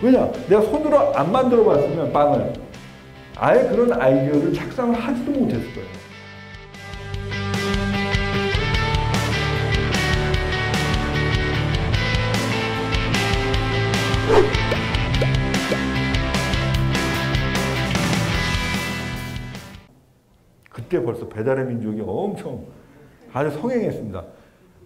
왜냐? 내가 손으로 안 만들어 봤으면 빵을 아예 그런 아이디어를 착상을 하지도 못했을 거예요. 그때 벌써 배달의 민족이 엄청 아주 성행했습니다.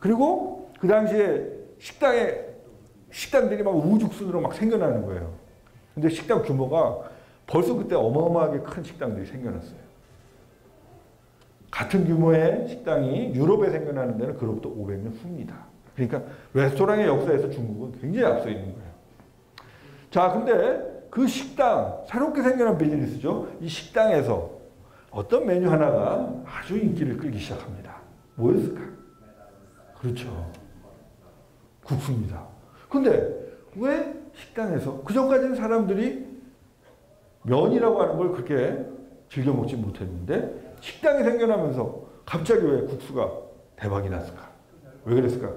그리고 그 당시에 식당들이 막 우후죽순으로 막 생겨나는 거예요. 근데 식당 규모가 벌써 그때 어마어마하게 큰 식당들이 생겨났어요. 같은 규모의 식당이 유럽에 생겨나는 데는 그로부터 500년 후입니다. 그러니까 레스토랑의 역사에서 중국은 굉장히 앞서 있는 거예요. 자, 근데 그 식당, 새롭게 생겨난 비즈니스죠. 이 식당에서 어떤 메뉴 하나가 아주 인기를 끌기 시작합니다. 뭐였을까? 그렇죠. 국수입니다. 근데 왜 식당에서 그전까지는 사람들이 면이라고 하는 걸 그렇게 즐겨 먹지 못했는데 식당이 생겨나면서 갑자기 왜 국수가 대박이 났을까? 왜 그랬을까?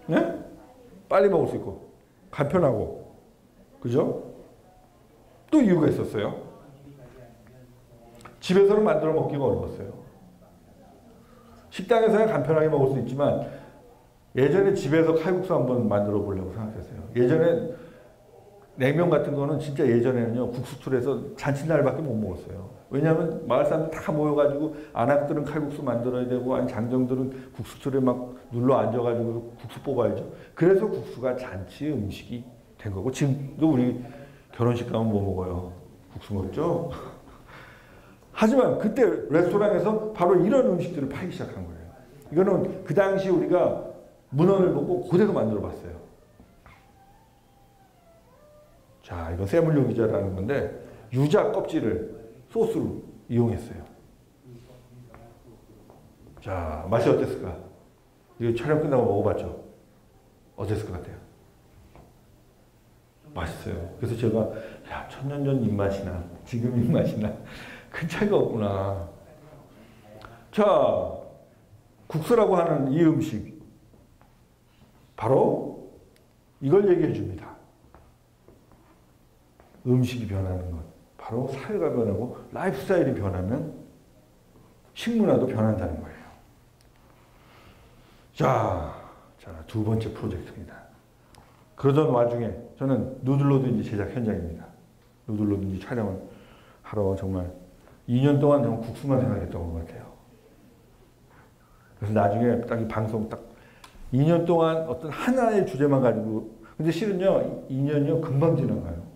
네? 빨리 먹을 수 있고 간편하고 그죠? 또 이유가 있었어요. 집에서는 만들어 먹기가 어려웠어요. 식당에서는 간편하게 먹을 수 있지만 예전에 집에서 칼국수 한번 만들어 보려고 생각했어요. 예전에 냉면 같은 거는 진짜 예전에는요 국수틀에서 잔칫날밖에 못 먹었어요. 왜냐하면 마을 사람들 다 모여가지고 안악들은 칼국수 만들어야 되고 아니 장정들은 국수틀에 막 눌러 앉아가지고 국수 뽑아야죠. 그래서 국수가 잔치 음식이 된 거고 지금도 우리 결혼식 가면 뭐 먹어요? 국수 먹죠? 하지만 그때 레스토랑에서 바로 이런 음식들을 팔기 시작한 거예요. 이거는 그 당시 우리가 문헌을 보고 그대로 만들어 봤어요. 자, 이건 세물요기자라는 건데 유자 껍질을 소스로 이용했어요. 자, 맛이 어땠을까? 이거 촬영 끝나고 먹어봤죠? 어땠을 것 같아요? 맛있어요. 그래서 제가 야, 천년 전 입맛이나 지금 입맛이나 큰 차이가 없구나. 자, 국수라고 하는 이 음식 바로 이걸 얘기해 줍니다. 음식이 변하는 것. 바로 사회가 변하고 라이프 스타일이 변하면 식문화도 변한다는 거예요. 자, 두 번째 프로젝트입니다. 그러던 와중에 저는 누들로드인지 제작 현장입니다. 누들로드인지 촬영을 하러 정말 2년 동안 정말 국수만 생각했던 것 같아요. 그래서 나중에 딱 이 방송 딱 2년 동안 어떤 하나의 주제만 가지고 근데 실은요 2년이요 금방 지나가요.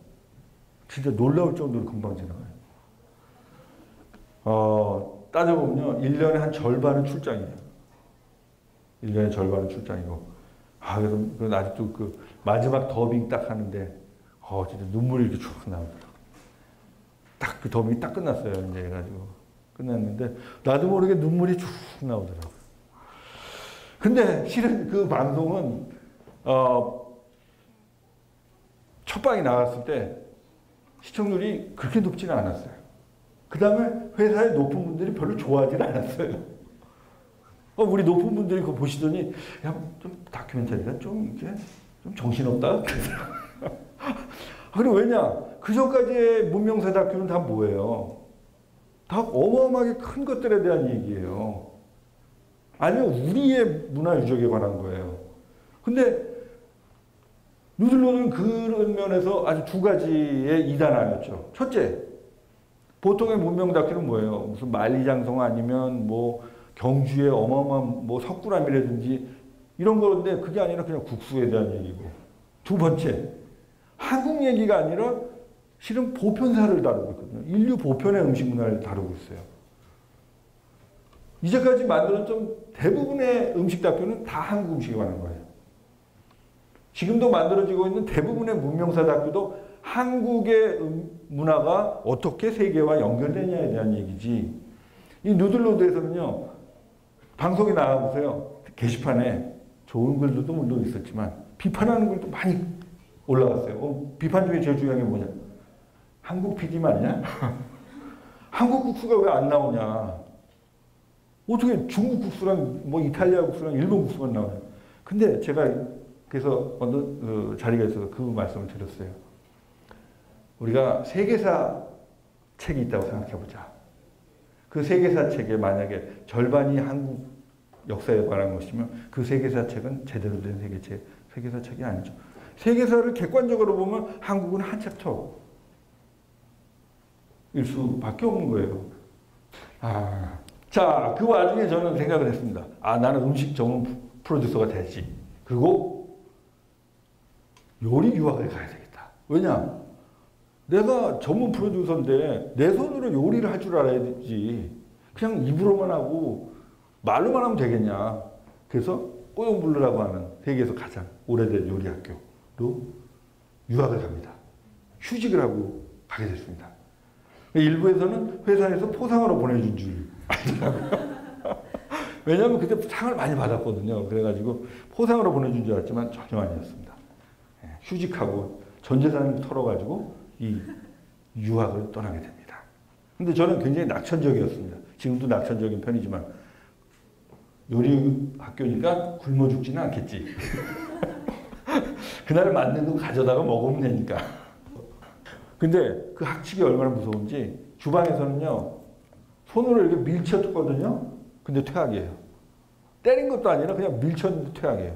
진짜 놀라울 정도로 금방 지나가요. 따져보면요 1년에 한 절반은 출장이에요. 1년에 절반은 출장이고 그래서 아직도 그 마지막 더빙 딱 하는데 진짜 눈물이 이렇게 쭉 나오더라고요. 딱 그 더빙이 딱 끝났어요. 이제 해가지고 끝났는데 나도 모르게 눈물이 쭉 나오더라고요. 근데 실은 그 방송은 첫 방이 나왔을 때 시청률이 그렇게 높지는 않았어요. 그 다음에 회사의 높은 분들이 별로 좋아하지 않았어요. 우리 높은 분들이 그거 보시더니 야, 좀 다큐멘터리가 좀 이렇게 좀 정신없다. 그리고 왜냐? 그 전까지의 문명사 다큐는 다 뭐예요? 다 어마어마하게 큰 것들에 대한 얘기예요. 아니면 우리의 문화 유적에 관한 거예요. 근데 누들로는 그런 면에서 아주 두 가지의 이단아였죠. 첫째, 보통의 문명 다큐는 뭐예요? 무슨 만리장성 아니면 뭐 경주의 어마어마한 뭐 석굴암이라든지 이런 거인데 그게 아니라 그냥 국수에 대한 얘기고. 두 번째, 한국 얘기가 아니라 실은 보편사를 다루고 있거든요. 인류 보편의 음식 문화를 다루고 있어요. 이제까지 만들었던 대부분의 음식 다큐는 다 한국 음식에 관한 거예요. 지금도 만들어지고 있는 대부분의 문명사 다큐도 한국의 문화가 어떻게 세계와 연결되냐에 대한 얘기지. 이 누들로드에서는요. 방송에 나가보세요. 게시판에 좋은 글들도 물론 있었지만 비판하는 글도 많이 올라갔어요. 비판 중에 제일 중요한 게 뭐냐. 한국 PD 맞냐? 한국 국수가 왜 안 나오냐. 어떻게 중국 국수랑 뭐 이탈리아 국수랑 일본 국수만 나오냐. 근데 제가 그래서 어느 그 자리가 있어서 그 말씀을 드렸어요. 우리가 세계사 책이 있다고 생각해보자. 그 세계사 책에 만약에 절반이 한국 역사에 관한 것이면 그 세계사 책은 제대로 된 세계사 책이 아니죠. 세계사를 객관적으로 보면 한국은 한 챕터일 수밖에 없는 거예요. 자, 그 와중에 저는 생각을 했습니다. 나는 음식 전문 프로듀서가 되지. 그리고 요리 유학을 가야 되겠다. 왜냐? 내가 전문 프로듀서인데 내 손으로 요리를 할 줄 알아야 되지. 그냥 입으로만 하고 말로만 하면 되겠냐. 그래서 꼬용블루라고 하는 세계에서 가장 오래된 요리 학교로 유학을 갑니다. 휴직을 하고 가게 됐습니다. 일부에서는 회사에서 포상으로 보내준 줄 알더라고요. 왜냐하면 그때 상을 많이 받았거든요. 그래가지고 포상으로 보내준 줄 알았지만 전혀 아니었습니다. 휴직하고 전 재산을 털어가지고 이 유학을 떠나게 됩니다. 근데 저는 굉장히 낙천적이었습니다. 지금도 낙천적인 편이지만 요리 학교니까 굶어 죽지는 않겠지. 그날 만든 거 가져다가 먹으면 되니까. 근데 그 학칙이 얼마나 무서운지 주방에서는요 손으로 이렇게 밀쳤거든요. 근데 퇴학이에요. 때린 것도 아니라 그냥 밀쳤는데 퇴학이에요.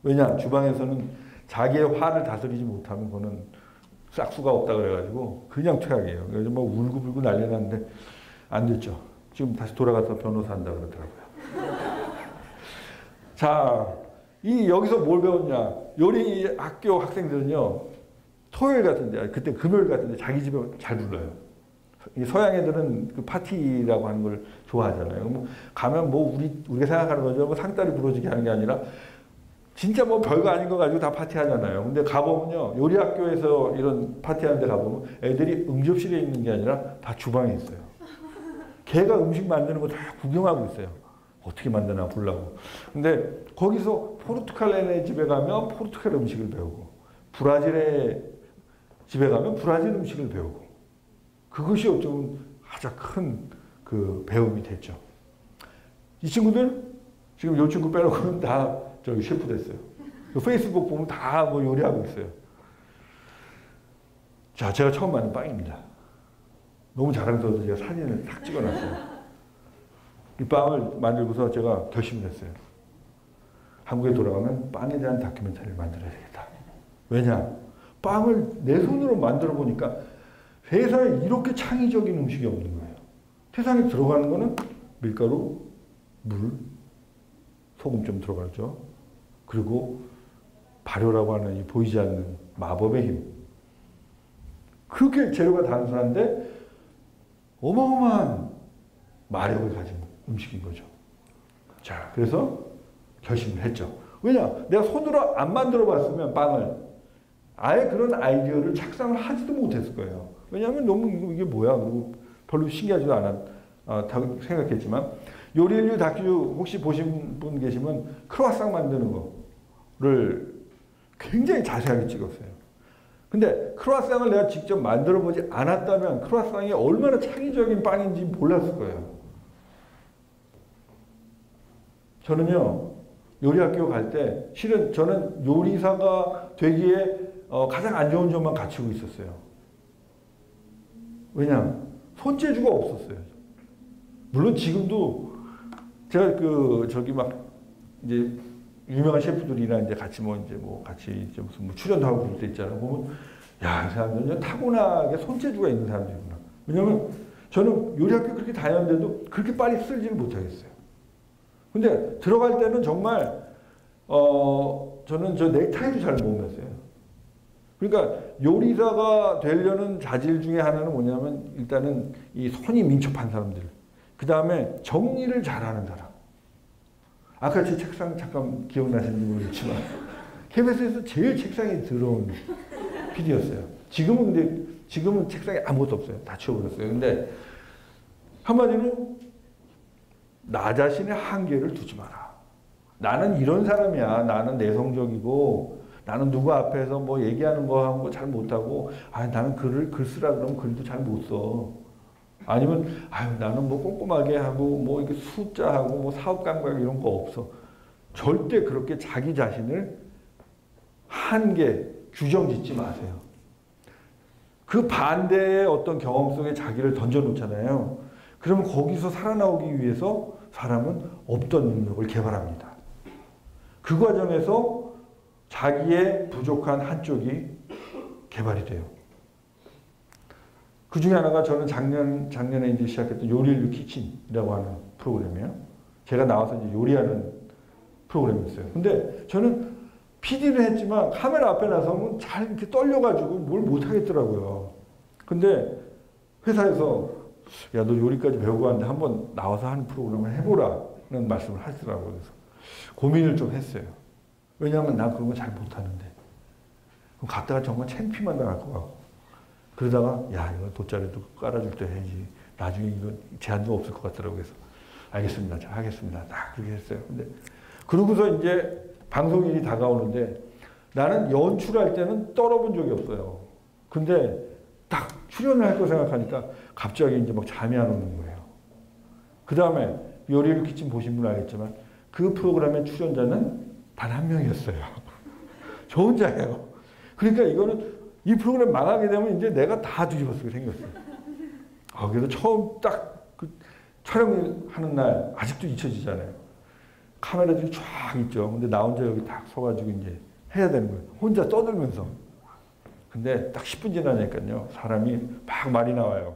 왜냐? 주방에서는 자기의 화를 다스리지 못하면 그거는 싹수가 없다 그래가지고 그냥 퇴학이에요. 그래서 뭐 울고불고 난리 났는데 안 됐죠. 지금 다시 돌아가서 변호사 한다 그러더라고요. 자, 여기서 뭘 배웠냐? 요리 학교 학생들은요, 토요일 같은데, 그때 금요일 같은데 자기 집에 잘 불러요. 서양 애들은 그 파티라고 하는 걸 좋아하잖아요. 뭐 가면 뭐 우리가 생각하는 거죠. 뭐 상다리 부러지게 하는 게 아니라 진짜 뭐 별거 아닌 거 가지고 다 파티하잖아요. 근데 가보면요, 요리 학교에서 이런 파티하는 데 가보면 애들이 응접실에 있는 게 아니라 다 주방에 있어요. 걔가 음식 만드는 거 다 구경하고 있어요. 어떻게 만드나 보려고. 근데 거기서 포르투갈의 집에 가면 포르투갈 음식을 배우고 브라질의 집에 가면 브라질 음식을 배우고 그것이 어쩌면 가장 큰 그 배움이 됐죠. 이 친구들 지금 요 친구 빼놓고는 다 저기 셰프 됐어요. 페이스북 보면 다 뭐 요리하고 있어요. 자, 제가 처음 만든 빵입니다. 너무 자랑스러워서 제가 사진을 딱 찍어놨어요. 이 빵을 만들고서 제가 결심을 했어요. 한국에 돌아가면 빵에 대한 다큐멘터리를 만들어야 되겠다. 왜냐? 빵을 내 손으로 만들어 보니까 세상에 이렇게 창의적인 음식이 없는 거예요. 세상에 들어가는 거는 밀가루, 물, 소금 좀 들어가죠. 그리고 발효라고 하는 이 보이지 않는 마법의 힘. 그렇게 재료가 단순한데 어마어마한 마력을 가진 음식인 거죠. 자, 그래서 결심을 했죠. 왜냐? 내가 손으로 안 만들어 봤으면 빵을 아예 그런 아이디어를 착상을 하지도 못했을 거예요. 왜냐하면 너무 이게 뭐야? 그리고 별로 신기하지도 않았다고 생각했지만 요리인류 다큐 혹시 보신 분 계시면 크로와상 만드는 거를 굉장히 자세하게 찍었어요. 근데 크로와상을 내가 직접 만들어 보지 않았다면 크로와상이 얼마나 창의적인 빵인지 몰랐을 거예요. 저는요, 요리학교 갈 때 실은 저는 요리사가 되기에 가장 안 좋은 점만 갖추고 있었어요. 왜냐? 손재주가 없었어요. 물론 지금도 제가 저기 막 이제 유명한 셰프들이랑 이제 같이 같이 이제 무슨 뭐 출연도 하고 그럴 때 있잖아요. 보면 야, 이 사람들은 타고나게 손재주가 있는 사람들이구나. 왜냐면 저는 요리학교 그렇게 다녔는데도 그렇게 빨리 쓸지를 못하겠어요. 근데 들어갈 때는 정말 저는 저 넥타이도 잘 못 맸어요. 그러니까 요리사가 되려는 자질 중에 하나는 뭐냐면 일단은 이 손이 민첩한 사람들, 그 다음에 정리를 잘하는 사람. 아까 제 책상 잠깐 기억나시는지 모르겠지만 KBS에서 제일 책상이 더러운 PD였어요. 지금은 책상에 아무것도 없어요. 다 치워버렸어요. 근데 한마디로 나 자신의 한계를 두지 마라. 나는 이런 사람이야. 나는 내성적이고 나는 누구 앞에서 뭐 얘기하는 거 하는 거 잘 못하고 나는 글 쓰라 그러면 글도 잘 못 써. 아니면 나는 뭐 꼼꼼하게 하고 뭐 이렇게 숫자하고 뭐 사업 감각 이런 거 없어. 절대 그렇게 자기 자신을 한계, 규정 짓지 마세요. 그 반대의 어떤 경험 속에 자기를 던져놓잖아요. 그러면 거기서 살아나오기 위해서 사람은 없던 능력을 개발합니다. 그 과정에서 자기의 부족한 한쪽이 개발이 돼요. 그 중에 하나가 저는 작년에 이제 시작했던 요리를 키친이라고 하는 프로그램이에요. 제가 나와서 이제 요리하는 프로그램이었어요. 근데 저는 PD를 했지만 카메라 앞에 나서면 잘 이렇게 떨려가지고 뭘 못하겠더라고요. 근데 회사에서 야, 너 요리까지 배우고 왔는데 한번 나와서 하는 프로그램을 해보라는 말씀을 하시더라고요. 그래서 고민을 좀 했어요. 왜냐하면 난 그런 거 잘 못하는데. 그럼 갔다가 정말 창피만 당할 것 같고. 그러다가 야, 이거 돗자리도 깔아줄 때 해야지. 나중에 이거 제한도 없을 것 같더라고요. 그래서 알겠습니다. 잘 하겠습니다. 딱 그렇게 했어요. 근데 그러고서 이제 방송일이 다가오는데 나는 연출할 때는 떨어본 적이 없어요. 근데 딱 출연을 할 거 생각하니까 갑자기 이제 막 잠이 안 오는 거예요. 그 다음에 요리를 키친 보신 분 알겠지만 그 프로그램의 출연자는 단 한 명이었어요. 저 혼자예요. 그러니까 이거는 이 프로그램 망하게 되면 이제 내가 다 뒤집어쓰게 생겼어요. 그래서 처음 딱 그 촬영하는 날 아직도 잊혀지잖아요. 카메라들이 쫙 있죠. 근데 나 혼자 여기 딱 서가지고 이제 해야 되는 거예요. 혼자 떠들면서. 근데 딱 10분 지나니까요. 사람이 막 말이 나와요.